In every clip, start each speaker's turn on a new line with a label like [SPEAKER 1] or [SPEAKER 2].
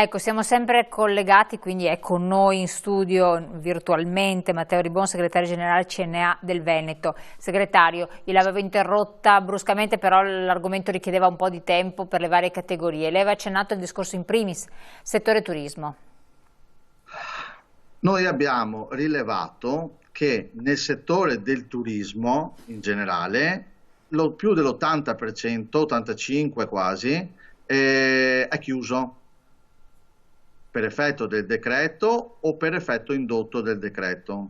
[SPEAKER 1] Ecco, siamo sempre collegati, quindi è con noi in studio virtualmente Matteo Ribon, segretario generale CNA del Veneto. Segretario, io l'avevo interrotta bruscamente, però l'argomento richiedeva un po' di tempo per le varie categorie. Lei aveva accennato il discorso in primis, settore turismo.
[SPEAKER 2] Noi abbiamo rilevato che nel settore del turismo in generale più dell'80%, 85% quasi, è chiuso per effetto del decreto o per effetto indotto del decreto.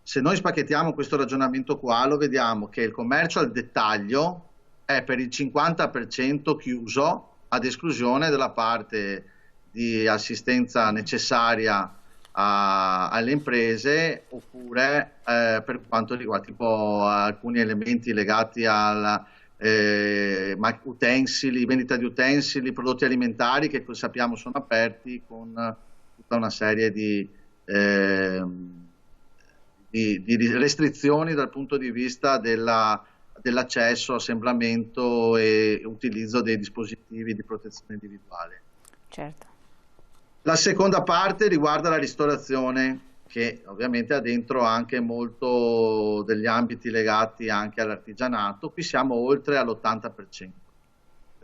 [SPEAKER 2] Se noi spacchettiamo questo ragionamento qua, lo vediamo che il commercio al dettaglio è per il 50% chiuso, ad esclusione della parte di assistenza necessaria alle imprese, oppure per quanto riguarda tipo alcuni elementi legati alla utensili, vendita di utensili, prodotti alimentari che sappiamo sono aperti con tutta una serie di restrizioni dal punto di vista dell'accesso, assemblamento e utilizzo dei dispositivi di protezione individuale.
[SPEAKER 1] Certo.
[SPEAKER 2] La seconda parte riguarda la ristorazione, che ovviamente ha dentro anche molto degli ambiti legati anche all'artigianato. Qui siamo oltre all'80%.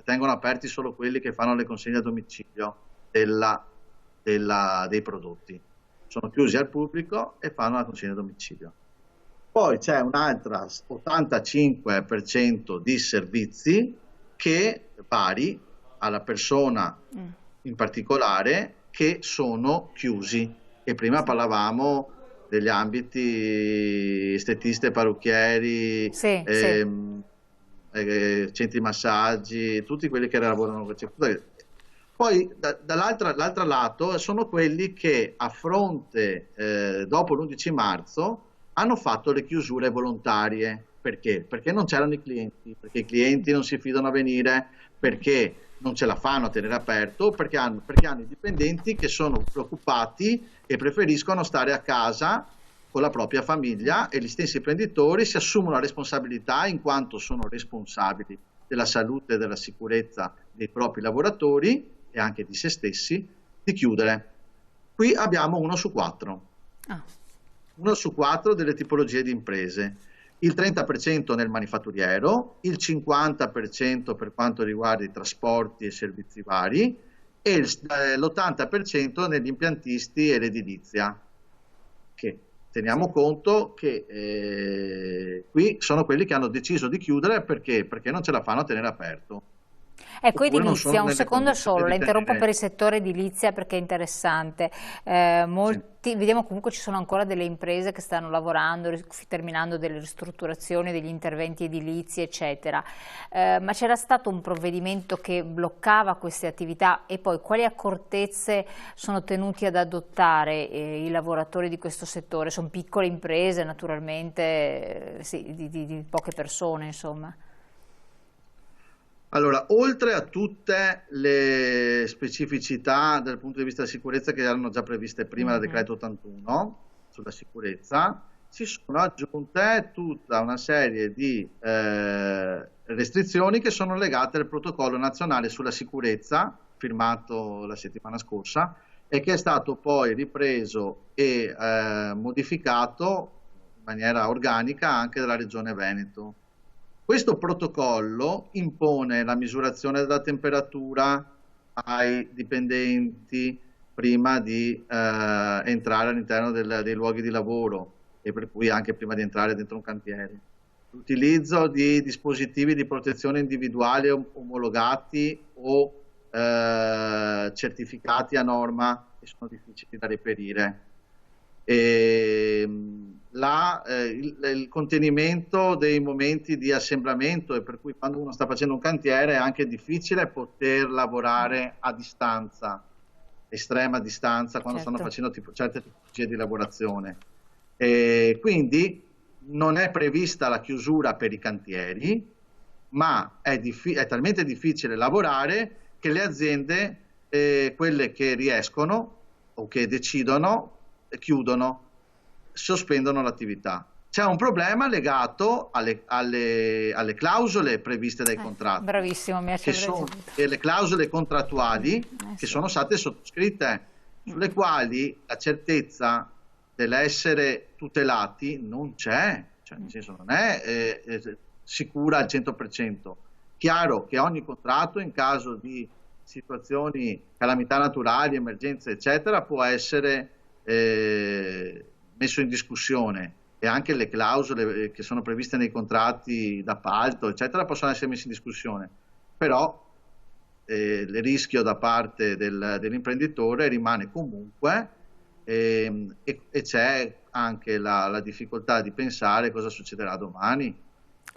[SPEAKER 2] Tengono aperti solo quelli che fanno le consegne a domicilio dei prodotti. Sono chiusi al pubblico e fanno la consegna a domicilio. Poi c'è un'altra 85% di servizi che vari alla persona in particolare, che sono chiusi. E prima parlavamo degli ambiti estetisti e parrucchieri,
[SPEAKER 1] Sì,
[SPEAKER 2] centri massaggi, tutti quelli che lavorano. Poi dall'altro lato sono quelli che a fronte, dopo l'11 marzo, hanno fatto le chiusure volontarie. Perché? Perché non c'erano i clienti, perché i clienti non si fidano a venire, perché non ce la fanno a tenere aperto, perché hanno i dipendenti che sono preoccupati e preferiscono stare a casa con la propria famiglia, e gli stessi imprenditori si assumono la responsabilità, in quanto sono responsabili della salute e della sicurezza dei propri lavoratori e anche di se stessi, di chiudere. Qui abbiamo 1 su 4. 1 su 4 delle tipologie di imprese. Il 30% nel manifatturiero, il 50% per quanto riguarda i trasporti e servizi vari, e l'80% negli impiantisti e l'edilizia, che teniamo conto che qui sono quelli che hanno deciso di chiudere perché non ce la fanno a tenere aperto.
[SPEAKER 1] Ecco,
[SPEAKER 2] Oppure non
[SPEAKER 1] edilizia,
[SPEAKER 2] sono
[SPEAKER 1] un
[SPEAKER 2] nelle
[SPEAKER 1] secondo
[SPEAKER 2] condizioni
[SPEAKER 1] solo, la
[SPEAKER 2] di
[SPEAKER 1] interrompo
[SPEAKER 2] tenere.
[SPEAKER 1] per il settore edilizia perché è interessante. Vediamo comunque ci sono ancora delle imprese che stanno lavorando, terminando delle ristrutturazioni, degli interventi edilizi, eccetera. Ma c'era stato un provvedimento che bloccava queste attività, e poi quali accortezze sono tenuti ad adottare i lavoratori di questo settore? Sono piccole imprese, naturalmente, sì, di poche persone, insomma.
[SPEAKER 2] Allora, oltre a tutte le specificità dal punto di vista della sicurezza che erano già previste prima dal decreto 81 sulla sicurezza, si sono aggiunte tutta una serie di restrizioni che sono legate al protocollo nazionale sulla sicurezza, firmato la settimana scorsa, e che è stato poi ripreso e modificato in maniera organica anche dalla Regione Veneto. Questo protocollo impone la misurazione della temperatura ai dipendenti prima di entrare all'interno dei luoghi di lavoro, e per cui anche prima di entrare dentro un cantiere. L'utilizzo di dispositivi di protezione individuale omologati o certificati a norma, che sono difficili da reperire. Il contenimento dei momenti di assemblamento, e per cui quando uno sta facendo un cantiere è anche difficile poter lavorare a distanza, estrema distanza, quando stanno facendo certe tipologie di lavorazione. Quindi non è prevista la chiusura per i cantieri, ma è talmente difficile lavorare che le aziende, quelle che riescono o che decidono, chiudono, sospendono l'attività. c'è un problema legato alle clausole previste dai contratti,
[SPEAKER 1] bravissimo, mi
[SPEAKER 2] che sono le clausole contrattuali che
[SPEAKER 1] sì.
[SPEAKER 2] sono state sottoscritte, sulle quali la certezza dell'essere tutelati non c'è, cioè nel senso non è sicura al 100%. Chiaro che ogni contratto in caso di situazioni, calamità naturali, emergenze, eccetera, può essere messo in discussione, e anche le clausole che sono previste nei contratti d'appalto, eccetera, possono essere messe in discussione. Però il rischio da parte dell'imprenditore rimane comunque, e c'è anche la difficoltà di pensare cosa succederà domani,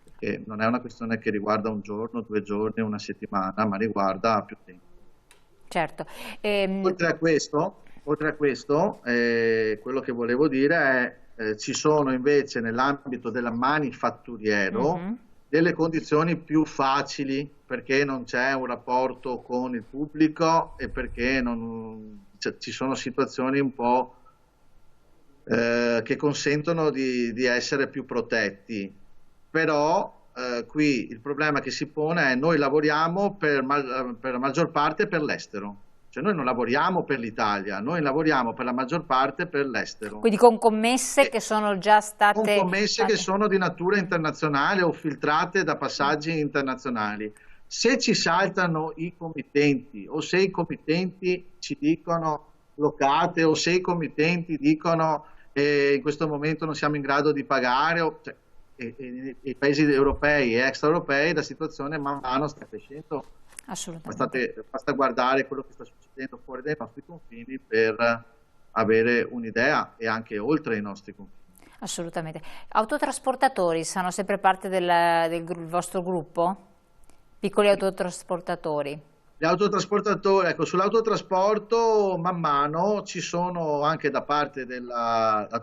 [SPEAKER 2] perché non è una questione che riguarda un giorno, 2 giorni, una settimana, ma riguarda più tempo.
[SPEAKER 1] Certo.
[SPEAKER 2] Oltre a questo, quello che volevo dire è ci sono invece nell'ambito del manifatturiero delle condizioni più facili, perché non c'è un rapporto con il pubblico e perché ci sono situazioni un po' che consentono di essere più protetti. Però qui il problema che si pone è: noi lavoriamo per la maggior parte per l'estero. Cioè noi non lavoriamo per l'Italia, noi lavoriamo per la maggior parte per l'estero.
[SPEAKER 1] Quindi con commesse che sono già state...
[SPEAKER 2] Con commesse che sono di natura internazionale o filtrate da passaggi internazionali. Se ci saltano i committenti, o se i committenti ci dicono bloccate, o se i committenti dicono in questo momento non siamo in grado di pagare, cioè, i paesi europei e extraeuropei, la situazione man mano sta crescendo.
[SPEAKER 1] Assolutamente.
[SPEAKER 2] Basta guardare quello che sta succedendo fuori dai nostri confini per avere un'idea, e anche oltre i nostri confini.
[SPEAKER 1] Assolutamente. Autotrasportatori sono sempre parte del vostro gruppo? Piccoli autotrasportatori?
[SPEAKER 2] Gli autotrasportatori, ecco, sull'autotrasporto man mano ci sono anche da parte del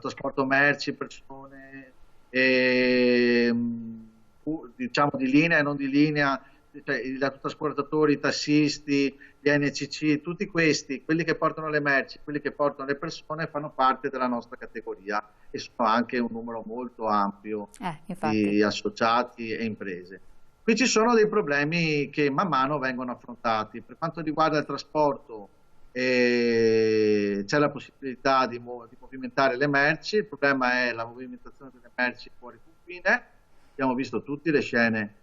[SPEAKER 2] trasporto merci, persone, diciamo di linea e non di linea, cioè gli autotrasportatori, i tassisti, gli NCC, tutti questi, quelli che portano le merci, quelli che portano le persone, fanno parte della nostra categoria, e sono anche un numero molto ampio di associati e imprese. Qui ci sono dei problemi che man mano vengono affrontati. Per quanto riguarda il trasporto, c'è la possibilità di movimentare le merci. Il problema è la movimentazione delle merci fuori confine. Abbiamo visto tutte le scene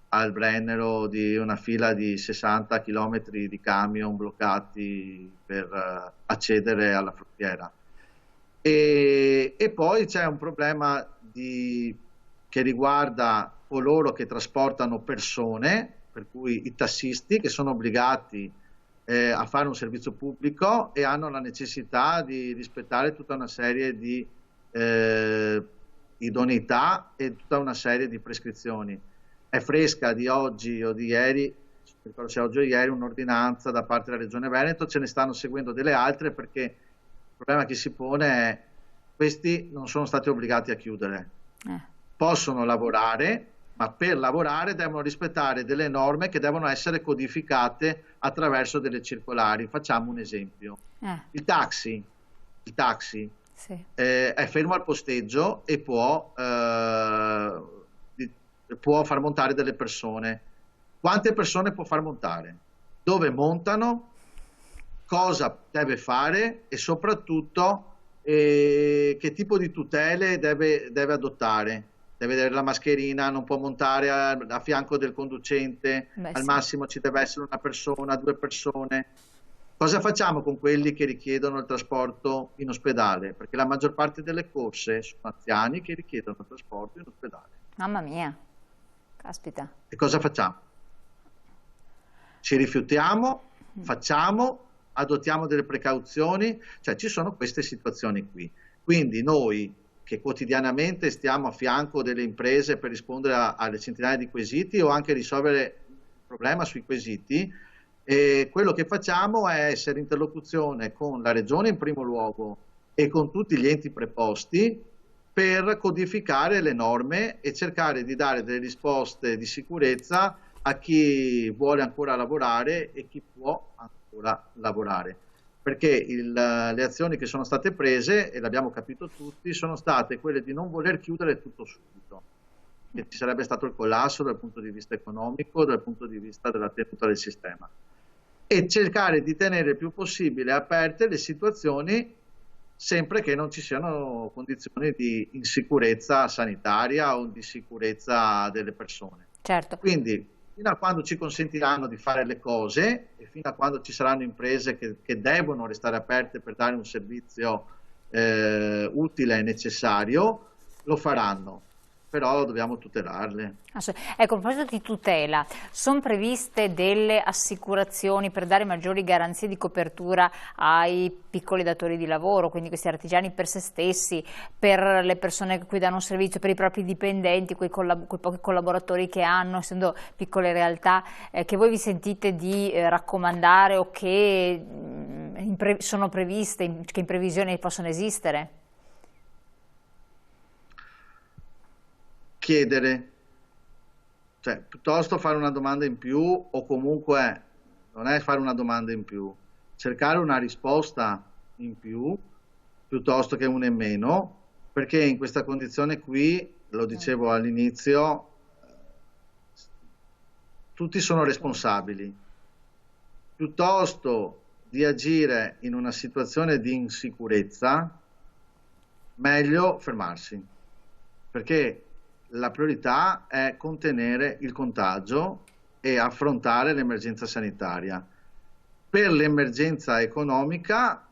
[SPEAKER 2] al Brennero di una fila di 60 km di camion bloccati per accedere alla frontiera. E poi c'è un problema che riguarda coloro che trasportano persone, per cui i tassisti, che sono obbligati a fare un servizio pubblico e hanno la necessità di rispettare tutta una serie di idoneità e tutta una serie di prescrizioni. È fresca di oggi o di ieri, non ricordo se oggi o ieri, un'ordinanza da parte della Regione Veneto, ce ne stanno seguendo delle altre, perché il problema che si pone è: questi non sono stati obbligati a chiudere, possono lavorare, ma per lavorare devono rispettare delle norme che devono essere codificate attraverso delle circolari. Facciamo un esempio: il taxi sì, è fermo al posteggio e può far montare delle persone. Quante persone può far montare? Dove montano? Cosa deve fare? E soprattutto che tipo di tutele deve adottare? Deve avere la mascherina, non può montare a fianco del conducente, al massimo ci deve essere una persona, 2 persone. Cosa facciamo con quelli che richiedono il trasporto in ospedale? Perché la maggior parte delle corse sono anziani che richiedono il trasporto in ospedale.
[SPEAKER 1] Mamma mia, caspita.
[SPEAKER 2] E cosa facciamo? Ci rifiutiamo, facciamo, adottiamo delle precauzioni, cioè ci sono queste situazioni qui. Quindi noi, che quotidianamente stiamo a fianco delle imprese per rispondere alle centinaia di quesiti o anche risolvere il problema sui quesiti, quello che facciamo è essere in interlocuzione con la Regione in primo luogo e con tutti gli enti preposti per codificare le norme e cercare di dare delle risposte di sicurezza a chi vuole ancora lavorare e chi può ancora lavorare. perché le azioni che sono state prese, e l'abbiamo capito tutti, sono state quelle di non voler chiudere tutto subito, che ci sarebbe stato il collasso dal punto di vista economico, dal punto di vista della tenuta del sistema, e cercare di tenere il più possibile aperte le situazioni sempre che non ci siano condizioni di insicurezza sanitaria o di sicurezza delle persone.
[SPEAKER 1] Certo.
[SPEAKER 2] Quindi, fino a quando ci consentiranno di fare le cose e fino a quando ci saranno imprese che devono restare aperte per dare un servizio utile e necessario, lo faranno, però dobbiamo tutelarle.
[SPEAKER 1] Ecco, a proposito di tutela, sono previste delle assicurazioni per dare maggiori garanzie di copertura ai piccoli datori di lavoro, quindi questi artigiani per se stessi, per le persone a cui danno un servizio, per i propri dipendenti, quei pochi collaboratori che hanno, essendo piccole realtà, che voi vi sentite di raccomandare o che sono previste, che in previsione possono esistere?
[SPEAKER 2] Chiedere, cioè piuttosto fare una domanda in più, o comunque non è fare una domanda in più, cercare una risposta in più piuttosto che una in meno, perché in questa condizione qui, lo dicevo all'inizio, tutti sono responsabili. Piuttosto di agire in una situazione di insicurezza, meglio fermarsi, perché la priorità è contenere il contagio e affrontare l'emergenza sanitaria. Per l'emergenza economica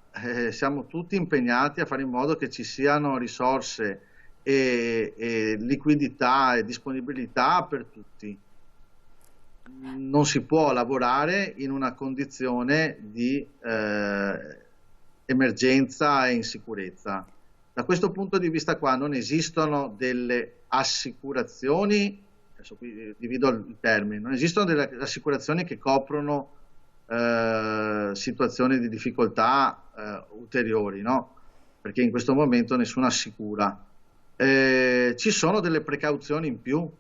[SPEAKER 2] siamo tutti impegnati a fare in modo che ci siano risorse e liquidità e disponibilità per tutti. Non si può lavorare in una condizione di emergenza e insicurezza. Da questo punto di vista qua non esistono delle assicurazioni, adesso qui divido il termine, non esistono delle assicurazioni che coprono situazioni di difficoltà ulteriori, no? Perché in questo momento nessuno assicura. Ci sono delle precauzioni in più,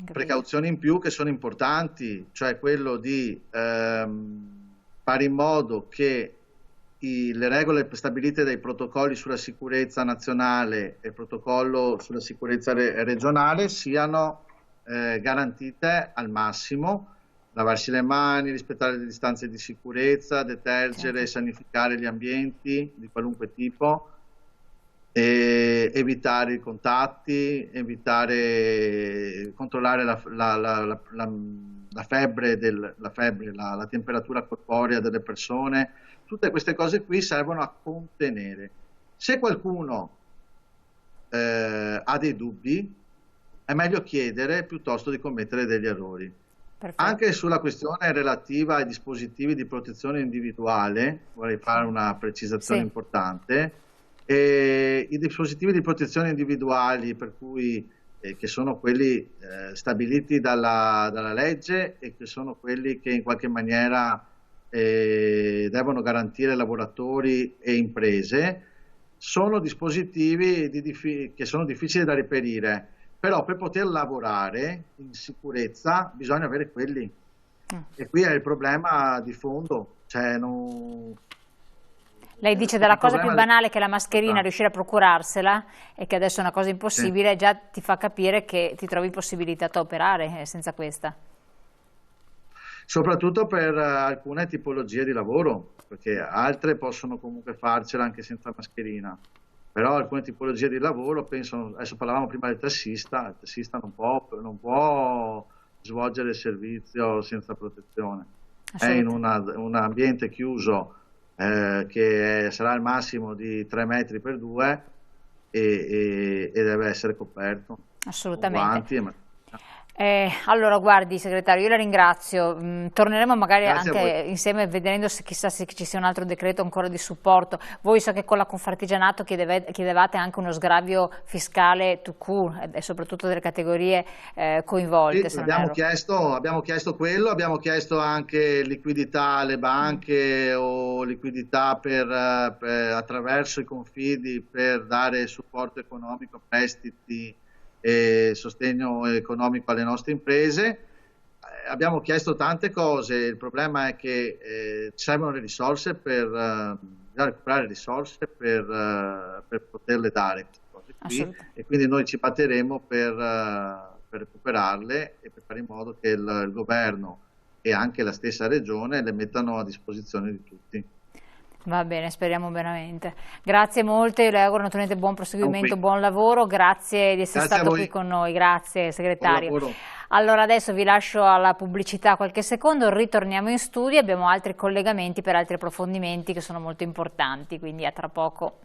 [SPEAKER 2] precauzioni in più che sono importanti, cioè quello di fare in modo che le regole stabilite dai protocolli sulla sicurezza nazionale e il protocollo sulla sicurezza regionale siano garantite al massimo, lavarsi le mani, rispettare le distanze di sicurezza, detergere e sanificare gli ambienti di qualunque tipo, evitare i contatti, controllare la febbre, la temperatura corporea delle persone. Tutte queste cose qui servono a contenere. Se qualcuno ha dei dubbi, è meglio chiedere piuttosto di commettere degli errori. Perfetto. Anche sulla questione relativa ai dispositivi di protezione individuale, vorrei fare una precisazione importante. I dispositivi di protezione individuali, per cui, che sono quelli stabiliti dalla legge e che sono quelli che in qualche maniera devono garantire lavoratori e imprese, sono dispositivi che sono difficili da reperire, però per poter lavorare in sicurezza bisogna avere quelli. E qui è il problema di fondo, cioè
[SPEAKER 1] Lei dice dalla cosa più banale che la mascherina, riuscire a procurarsela, e che adesso è una cosa impossibile, già ti fa capire che ti trovi impossibilitata a operare senza questa.
[SPEAKER 2] Soprattutto per alcune tipologie di lavoro, perché altre possono comunque farcela anche senza mascherina, però alcune tipologie di lavoro, adesso parlavamo prima del tassista, il tassista non può svolgere il servizio senza protezione, è in un ambiente chiuso che sarà al massimo di 3 metri per 2 e deve essere coperto.
[SPEAKER 1] Assolutamente.
[SPEAKER 2] Con guanti
[SPEAKER 1] allora guardi segretario, io la ringrazio, torneremo magari anche insieme vedendo se chissà se ci sia un altro decreto ancora di supporto. Voi so che con la Confartigianato chiedevate anche uno sgravio fiscale tout court e soprattutto delle categorie coinvolte.
[SPEAKER 2] Sì, abbiamo chiesto quello, abbiamo chiesto anche liquidità alle banche o liquidità attraverso i confidi per dare supporto economico, prestiti e sostegno economico alle nostre imprese. abbiamo chiesto tante cose, il problema è che servono le risorse bisogna recuperare risorse per poterle dare queste cose qui, e quindi noi ci batteremo per recuperarle e per fare in modo che il governo e anche la stessa regione le mettano a disposizione di tutti.
[SPEAKER 1] Va bene, speriamo veramente. Grazie molte, le auguro naturalmente buon proseguimento, buon lavoro, grazie di essere stato qui con noi, grazie segretario. Allora adesso vi lascio alla pubblicità qualche secondo, ritorniamo in studio, abbiamo altri collegamenti per altri approfondimenti che sono molto importanti, quindi a tra poco.